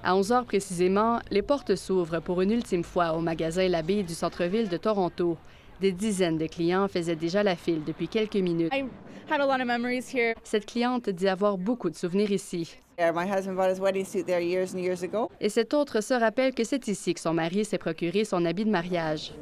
À 11 heures précisément, les portes s'ouvrent pour une ultime fois au magasin L'Abbé du centre-ville de Toronto. Des dizaines de clients faisaient déjà la file depuis quelques minutes. Cette cliente dit avoir beaucoup de souvenirs ici. Et cette autre se rappelle que c'est ici que son mari s'est procuré son habit de mariage.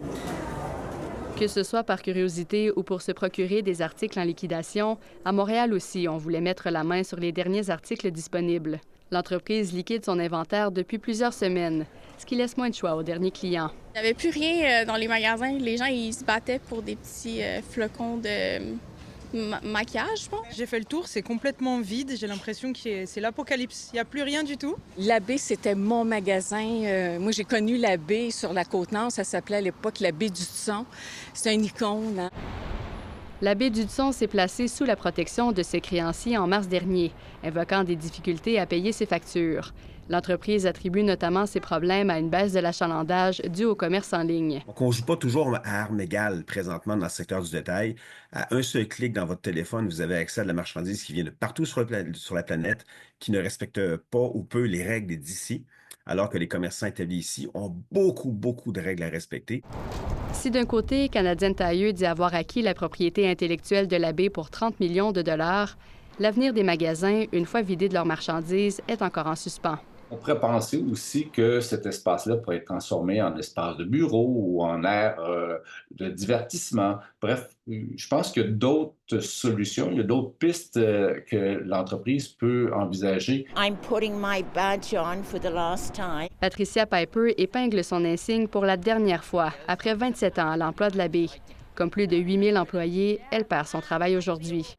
Que ce soit par curiosité ou pour se procurer des articles en liquidation, à Montréal aussi, on voulait mettre la main sur les derniers articles disponibles. L'entreprise liquide son inventaire depuis plusieurs semaines, ce qui laisse moins de choix aux derniers clients. Il n'y avait plus rien dans les magasins. Les gens, ils se battaient pour des petits flocons de maquillage, je pense. J'ai fait le tour, c'est complètement vide. J'ai l'impression que c'est l'apocalypse. Il n'y a plus rien du tout. L'Abbé, c'était mon magasin. Moi, j'ai connu l'Abbé sur la Côte-Nord. Ça s'appelait à l'époque l'Abbé du Hudson. C'est une icône. Hein? L'Abbé du Hudson s'est placé sous la protection de ses créanciers en mars dernier, invoquant des difficultés à payer ses factures. L'entreprise attribue notamment ses problèmes à une baisse de l'achalandage due au commerce en ligne. Donc, on ne joue pas toujours à armes égales présentement dans le secteur du détail. À un seul clic dans votre téléphone, vous avez accès à de la marchandise qui vient de partout sur la planète, qui ne respecte pas ou peu les règles d'ici, alors que les commerçants établis ici ont beaucoup de règles à respecter. Si d'un côté, Canadien Tailleux dit avoir acquis la propriété intellectuelle de l'Abbé pour 30 millions de dollars, l'avenir des magasins, une fois vidés de leurs marchandises, est encore en suspens. On pourrait penser aussi que cet espace-là pourrait être transformé en espace de bureau ou en aire de divertissement. Bref, je pense qu'il y a d'autres solutions, il y a d'autres pistes que l'entreprise peut envisager. I'm putting my badge on for the last time. Patricia Piper épingle son insigne pour la dernière fois, après 27 ans à l'emploi de l'Abbé. Comme plus de 8000 employés, elle perd son travail aujourd'hui.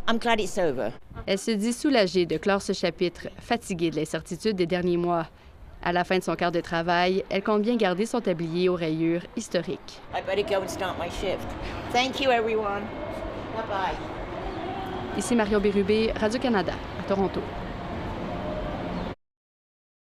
I'm glad it's over. Elle se dit soulagée de clore ce chapitre, fatiguée de l'incertitude des derniers mois. À la fin de son quart de travail, elle compte bien garder son tablier aux rayures historiques. I better go and start my shift. Thank you, everyone. Bye-bye. Ici Marion Bérubé, Radio-Canada, à Toronto.